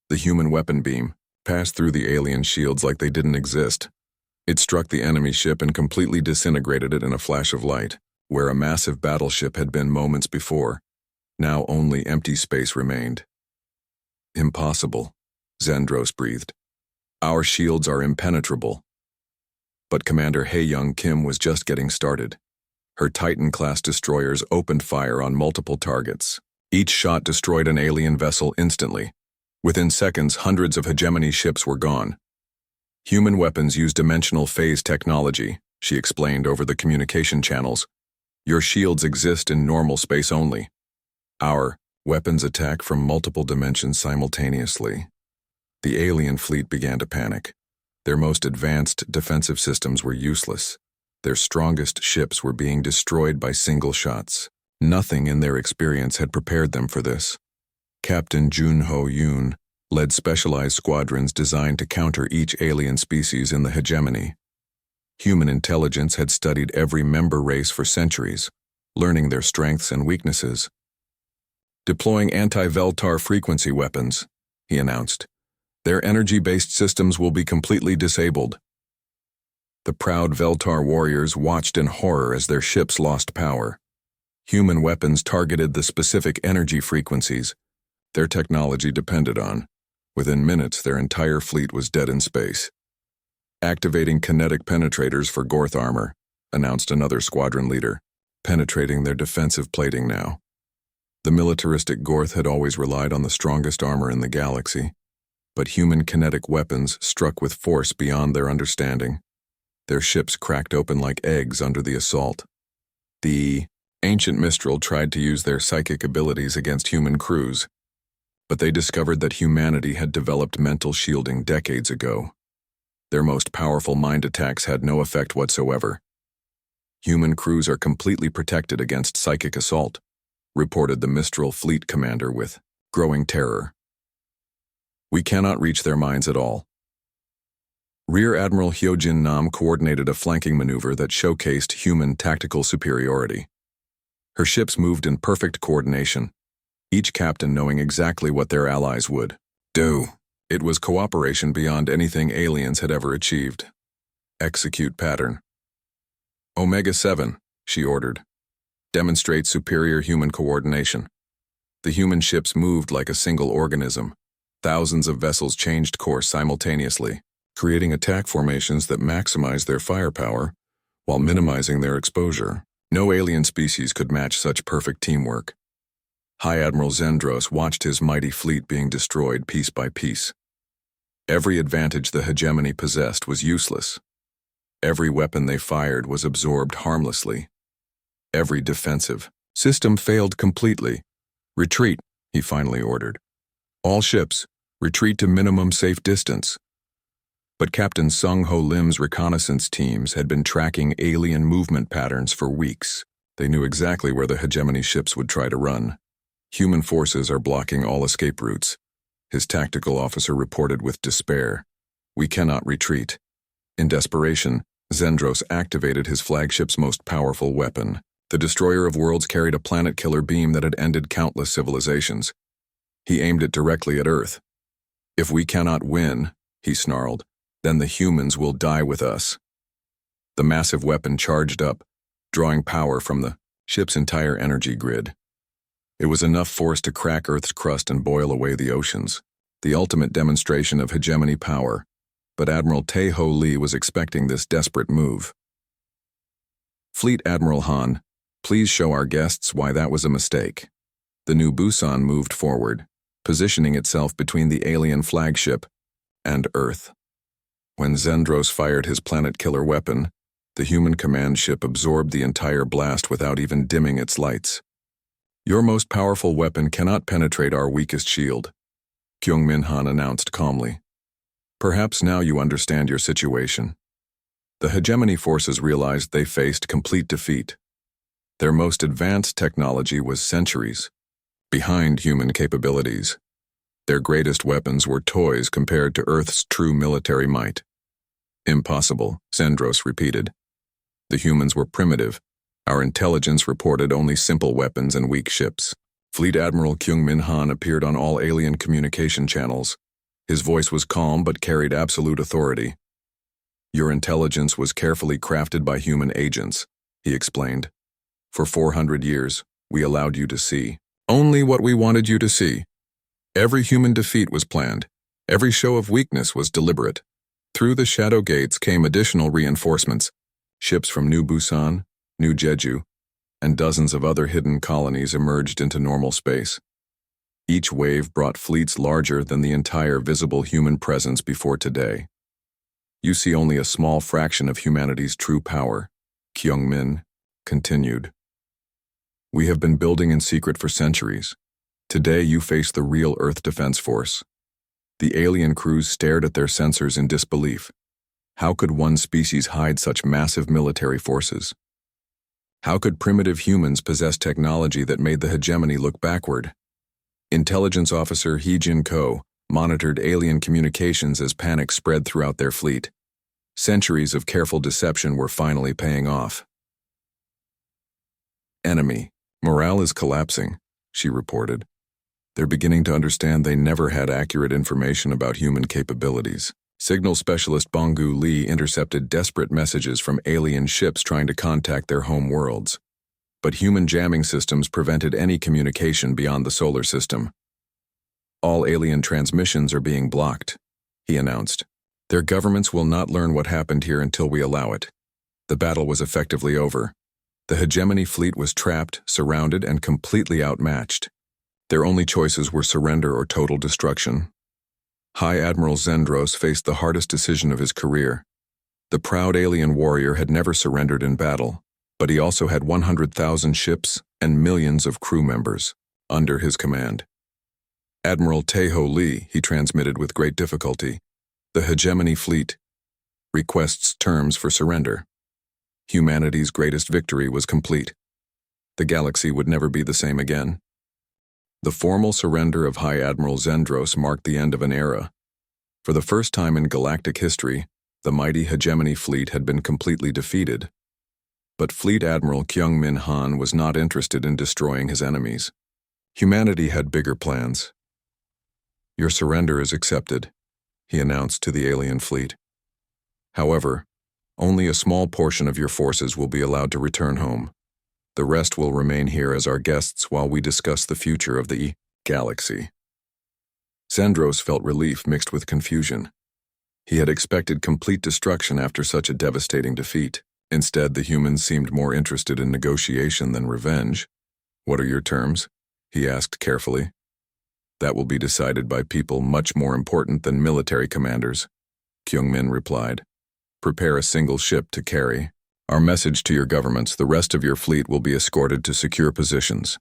The human weapon beam passed through the alien shields like they didn't exist. It struck the enemy ship and completely disintegrated it in a flash of light. Where a massive battleship had been moments before, now only empty space remained. "Impossible," Zendros breathed. "Our shields are impenetrable." But Commander Hae-Young Kim was just getting started. Her Titan-class destroyers opened fire on multiple targets. Each shot destroyed an alien vessel instantly. Within seconds, hundreds of hegemony ships were gone. "Human weapons use dimensional phase technology," she explained over the communication channels. "Your shields exist in normal space only. Our weapons attack from multiple dimensions simultaneously." The alien fleet began to panic. Their most advanced defensive systems were useless. Their strongest ships were being destroyed by single shots. Nothing in their experience had prepared them for this. Captain Junho Yoon led specialized squadrons designed to counter each alien species in the hegemony. Human intelligence had studied every member race for centuries, learning their strengths and weaknesses. "Deploying anti-Veltar frequency weapons," he announced. "Their energy-based systems will be completely disabled." The proud Veltar warriors watched in horror as their ships lost power. Human weapons targeted the specific energy frequencies their technology depended on. Within minutes, their entire fleet was dead in space. "Activating kinetic penetrators for Gorth armor," announced another squadron leader, "penetrating their defensive plating now." The militaristic Gorth had always relied on the strongest armor in the galaxy, but human kinetic weapons struck with force beyond their understanding. Their ships cracked open like eggs under the assault. The ancient Mistral tried to use their psychic abilities against human crews, but they discovered that humanity had developed mental shielding decades ago. Their most powerful mind attacks had no effect whatsoever. "Human crews are completely protected against psychic assault," reported the Mistral fleet commander with growing terror. "We cannot reach their minds at all." Rear Admiral Hyojin Nam coordinated a flanking maneuver that showcased human tactical superiority. Her ships moved in perfect coordination, each captain knowing exactly what their allies would do. It was cooperation beyond anything aliens had ever achieved. "Execute pattern." "Omega-7, she ordered. "Demonstrate superior human coordination." The human ships moved like a single organism. Thousands of vessels changed course simultaneously, creating attack formations that maximized their firepower while minimizing their exposure. No alien species could match such perfect teamwork. High Admiral Zendros watched his mighty fleet being destroyed piece by piece. Every advantage the hegemony possessed was useless. Every weapon they fired was absorbed harmlessly. Every defensive system failed completely. "Retreat," he finally ordered. "All ships, retreat to minimum safe distance." But Captain Sung Ho Lim's reconnaissance teams had been tracking alien movement patterns for weeks. They knew exactly where the hegemony ships would try to run. "Human forces are blocking all escape routes," his tactical officer reported with despair. "We cannot retreat." In desperation, Zendros activated his flagship's most powerful weapon. The Destroyer of Worlds carried a planet-killer beam that had ended countless civilizations. He aimed it directly at Earth. "If we cannot win," he snarled, "then the humans will die with us." The massive weapon charged up, drawing power from the ship's entire energy grid. It was enough force to crack Earth's crust and boil away the oceans, the ultimate demonstration of hegemony power, but Admiral Tae-Ho Lee was expecting this desperate move. "Fleet Admiral Han, please show our guests why that was a mistake." The New Busan moved forward, positioning itself between the alien flagship and Earth. When Zendros fired his planet-killer weapon, the human command ship absorbed the entire blast without even dimming its lights. "Your most powerful weapon cannot penetrate our weakest shield." Kyung-min Han announced calmly. Perhaps now you understand your situation. The hegemony forces realized they faced complete defeat. Their most advanced technology was centuries behind human capabilities. Their greatest weapons were toys compared to Earth's true military might. Impossible, Zendros repeated. The humans were primitive. Our intelligence reported only simple weapons and weak ships. Fleet Admiral Kyung-min Han appeared on all alien communication channels. His voice was calm but carried absolute authority. Your intelligence was carefully crafted by human agents, he explained. For 400 years, we allowed you to see only what we wanted you to see. Every human defeat was planned. Every show of weakness was deliberate. Through the shadow gates came additional reinforcements, ships from New Busan, New Jeju, and dozens of other hidden colonies emerged into normal space. Each wave brought fleets larger than the entire visible human presence before today. You see only a small fraction of humanity's true power, Kyung-min continued. We have been building in secret for centuries. Today you face the real Earth Defense Force. The alien crews stared at their sensors in disbelief. How could one species hide such massive military forces? How could primitive humans possess technology that made the hegemony look backward? Intelligence Officer Hee Jin-ko monitored alien communications as panic spread throughout their fleet. Centuries of careful deception were finally paying off. Enemy. Morale is collapsing, she reported. They're beginning to understand they never had accurate information about human capabilities. Signal specialist Bonggu Lee intercepted desperate messages from alien ships trying to contact their home worlds. But human jamming systems prevented any communication beyond the solar system. All alien transmissions are being blocked, he announced. Their governments will not learn what happened here until we allow it. The battle was effectively over. The hegemony fleet was trapped, surrounded, and completely outmatched. Their only choices were surrender or total destruction. High Admiral Zendros faced the hardest decision of his career. The proud alien warrior had never surrendered in battle, but he also had 100,000 ships and millions of crew members under his command. Admiral Tae-ho Lee, he transmitted with great difficulty. The hegemony fleet requests terms for surrender. Humanity's greatest victory was complete. The galaxy would never be the same again. The formal surrender of High Admiral Zendros marked the end of an era. For the first time in galactic history, the mighty hegemony fleet had been completely defeated. But Fleet Admiral Kyung-min Han was not interested in destroying his enemies. Humanity had bigger plans. Your surrender is accepted, he announced to the alien fleet. However, only a small portion of your forces will be allowed to return home. The rest will remain here as our guests while we discuss the future of the galaxy. Zendros felt relief mixed with confusion. He had expected complete destruction after such a devastating defeat. Instead, the humans seemed more interested in negotiation than revenge. What are your terms? He asked carefully. That will be decided by people much more important than military commanders, Kyung-min replied. Prepare a single ship to carry. Our message to your governments: the rest of your fleet will be escorted to secure positions.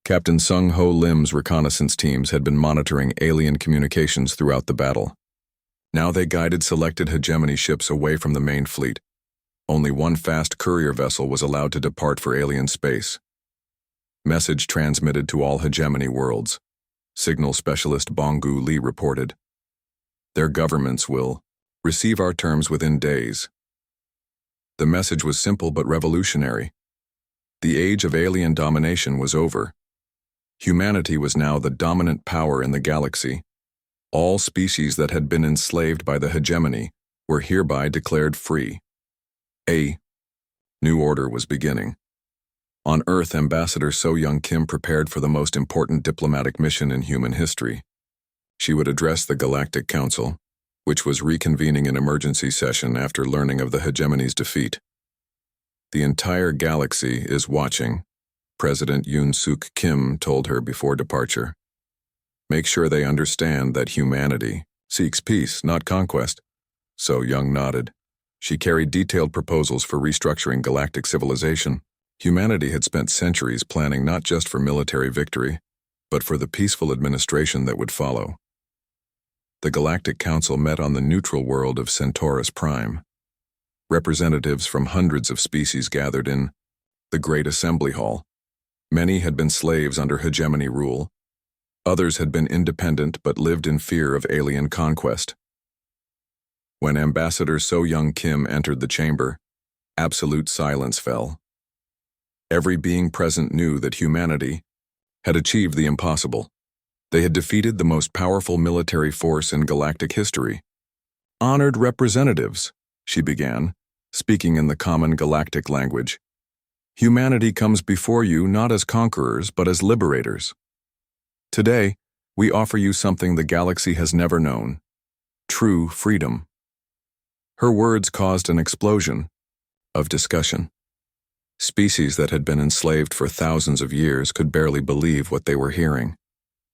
Captain Sung-ho Lim's reconnaissance teams had been monitoring alien communications throughout the battle. Now they guided selected hegemony ships away from the main fleet. Only one fast courier vessel was allowed to depart for alien space. Message transmitted to all hegemony worlds. Signal specialist Bonggu Lee reported. Their governments will receive our terms within days. The message was simple but revolutionary. The age of alien domination was over. Humanity was now the dominant power in the galaxy. All species that had been enslaved by the hegemony were hereby declared free. A new order was beginning. On Earth, Ambassador So Young Kim prepared for the most important diplomatic mission in human history. She would address the Galactic Council, which was reconvening an emergency session after learning of the hegemony's defeat. The entire galaxy is watching, President Yoon Suk Kim told her before departure. Make sure they understand that humanity seeks peace, not conquest. So Young nodded. She carried detailed proposals for restructuring galactic civilization. Humanity had spent centuries planning not just for military victory, but for the peaceful administration that would follow. the Galactic Council met on the neutral world of Centaurus Prime. Representatives from hundreds of species gathered in the Great Assembly Hall. Many had been slaves under hegemony rule. Others had been independent but lived in fear of alien conquest. When Ambassador So Young Kim entered the chamber, absolute silence fell. Every being present knew that humanity had achieved the impossible. They had defeated the most powerful military force in galactic history. "Honored representatives," she began, speaking in the common galactic language. "Humanity comes before you not as conquerors but as liberators. Today, we offer you something the galaxy has never known: true freedom." Her words caused an explosion of discussion. Species that had been enslaved for thousands of years could barely believe what they were hearing.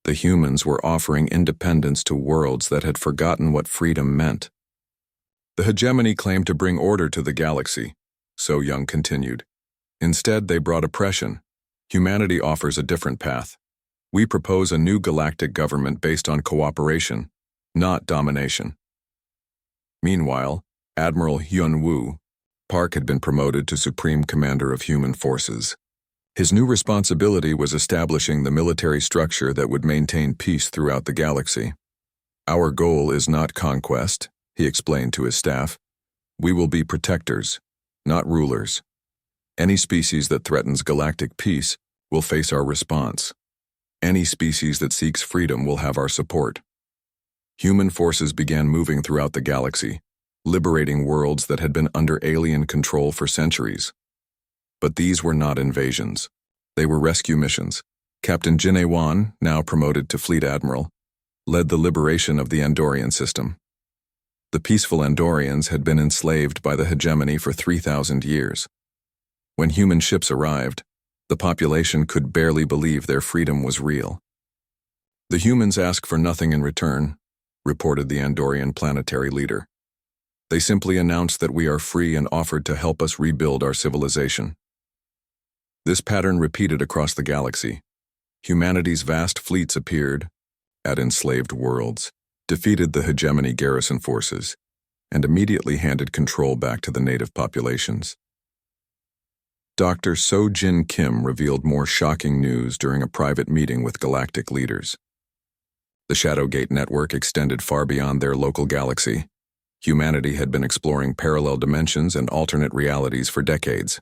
The humans were offering independence to worlds that had forgotten what freedom meant. "The hegemony claimed to bring order to the galaxy," So Young continued. "Instead, they brought oppression. Humanity offers a different path. We propose a new galactic government based on cooperation, not domination." Meanwhile, Admiral Hyun Woo Park had been promoted to Supreme Commander of Human Forces. His new responsibility was establishing the military structure that would maintain peace throughout the galaxy. "Our goal is not conquest," he explained to his staff. "We will be protectors, not rulers. Any species that threatens galactic peace will face our response. Any species that seeks freedom will have our support." Human forces began moving throughout the galaxy, liberating worlds that had been under alien control for centuries. But these were not invasions. They were rescue missions. Captain Jin A-won, now promoted to Fleet Admiral, led the liberation of the Andorian system. The peaceful Andorians had been enslaved by the hegemony for 3,000 years. When human ships arrived, the population could barely believe their freedom was real. "The humans ask for nothing in return," reported the Andorian planetary leader. "They simply announced that we are free and offered to help us rebuild our civilization." This pattern repeated across the galaxy. Humanity's vast fleets appeared at enslaved worlds, defeated the hegemony garrison forces, and immediately handed control back to the native populations. Dr. So Jin Kim revealed more shocking news during a private meeting with galactic leaders. The Shadowgate network extended far beyond their local galaxy. Humanity had been exploring parallel dimensions and alternate realities for decades.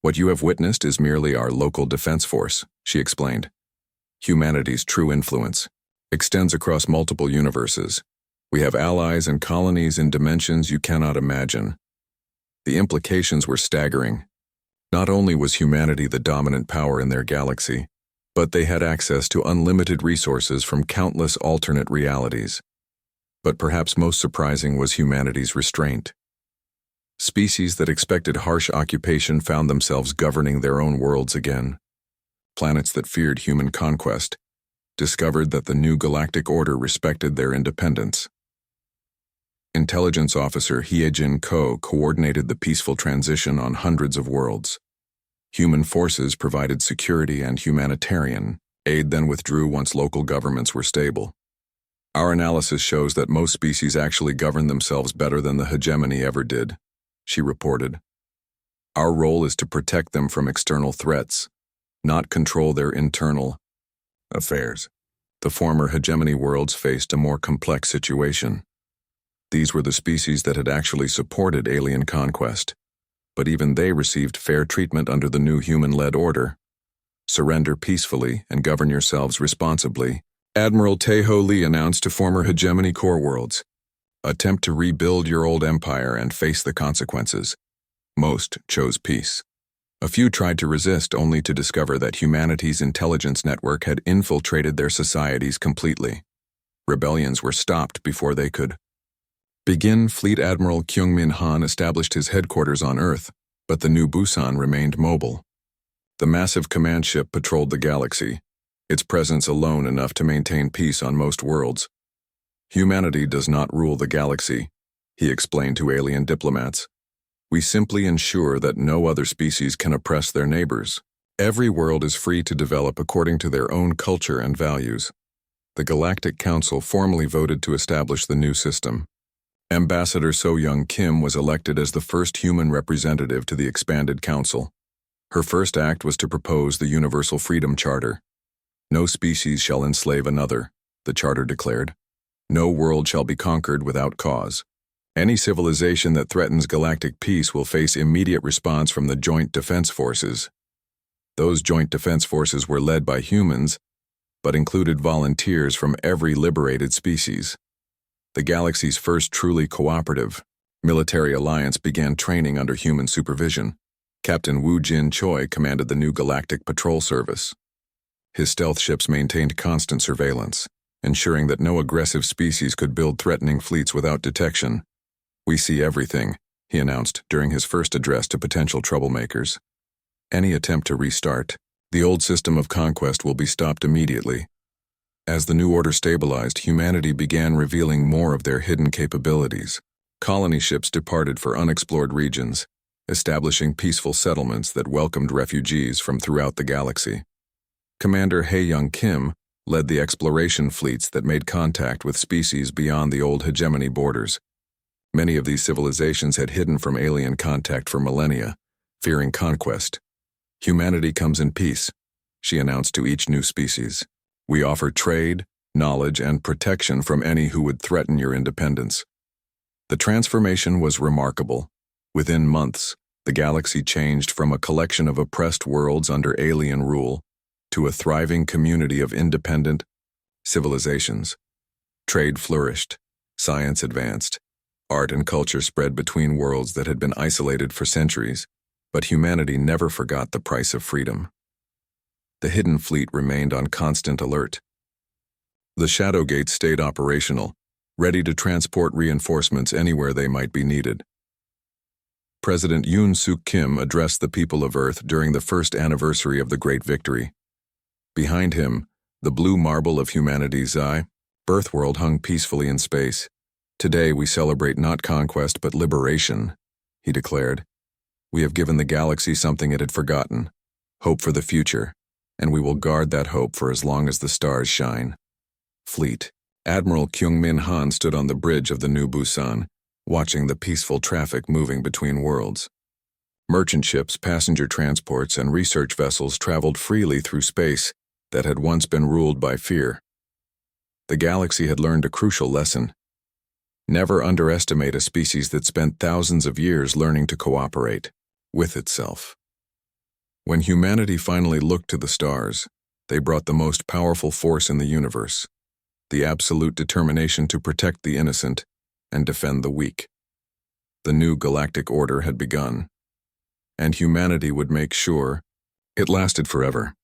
"What you have witnessed is merely our local defense force," she explained. "Humanity's true influence extends across multiple universes. We have allies and colonies in dimensions you cannot imagine." The implications were staggering. Not only was humanity the dominant power in their galaxy, but they had access to unlimited resources from countless alternate realities. But perhaps most surprising was humanity's restraint. Species that expected harsh occupation found themselves governing their own worlds again. Planets that feared human conquest discovered that the new galactic order respected their independence. Intelligence Officer Hyejin Ko coordinated the peaceful transition on hundreds of worlds. Human forces provided security and humanitarian aid, then withdrew once local governments were stable. "Our analysis shows that most species actually govern themselves better than the hegemony ever did," she reported. "Our role is to protect them from external threats, not control their internal affairs." The former hegemony worlds faced a more complex situation. These were the species that had actually supported alien conquest, but even they received fair treatment under the new human-led order. "Surrender peacefully and govern yourselves responsibly," Admiral Tae-ho Lee announced to former hegemony core worlds. "Attempt to rebuild your old empire and face the consequences." Most chose peace. A few tried to resist, only to discover that humanity's intelligence network had infiltrated their societies completely. Rebellions were stopped before they could begin. Fleet Admiral Kyungmin Han established his headquarters on Earth, but the new Busan remained mobile. The massive command ship patrolled the galaxy, its presence alone enough to maintain peace on most worlds. "Humanity does not rule the galaxy," he explained to alien diplomats. "We simply ensure that no other species can oppress their neighbors. Every world is free to develop according to their own culture and values. the Galactic Council formally voted to establish the new system. Ambassador So-Young Kim was elected as the first human representative to the expanded council. Her first act was to propose the Universal Freedom Charter. No species shall enslave another, the charter declared. No world shall be conquered without cause. Any civilization that threatens galactic peace will face immediate response from the Joint Defense Forces. Those Joint Defense Forces were led by humans, but included volunteers from every liberated species. The galaxy's first truly cooperative military alliance began training under human supervision. Captain Wu Jin Choi commanded the new Galactic Patrol Service. His stealth ships maintained constant surveillance, ensuring that no aggressive species could build threatening fleets without detection. "We see everything," he announced during his first address to potential troublemakers. "Any attempt to restart the old system of conquest will be stopped immediately." As the new order stabilized, humanity began revealing more of their hidden capabilities. Colony ships departed for unexplored regions, establishing peaceful settlements that welcomed refugees from throughout the galaxy. Commander Hae-Young Kim led the exploration fleets that made contact with species beyond the old hegemony borders. Many of these civilizations had hidden from alien contact for millennia, fearing conquest. "Humanity comes in peace," she announced to each new species. "We offer trade, knowledge, and protection from any who would threaten your independence." The transformation was remarkable. Within months, the galaxy changed from a collection of oppressed worlds under alien rule to a thriving community of independent civilizations. Trade flourished, science advanced, art and culture spread between worlds that had been isolated for centuries, but humanity never forgot the price of freedom. The Hidden Fleet remained on constant alert. The Shadow Gates stayed operational, ready to transport reinforcements anywhere they might be needed. President Yoon Suk Kim addressed the people of Earth during the first anniversary of the Great Victory. Behind him, the blue marble of humanity's eye, Earthworld hung peacefully in space. "Today we celebrate not conquest but liberation," he declared. "We have given the galaxy something it had forgotten, hope for the future, and we will guard that hope for as long as the stars shine." Fleet. Admiral Kyung-Min Han stood on the bridge of the New Busan, watching the peaceful traffic moving between worlds. Merchant ships, passenger transports, and research vessels traveled freely through space that had once been ruled by fear. The galaxy had learned a crucial lesson. Never underestimate a species that spent thousands of years learning to cooperate with itself. When humanity finally looked to the stars, they brought the most powerful force in the universe, the absolute determination to protect the innocent and defend the weak. The new galactic order had begun, and humanity would make sure it lasted forever.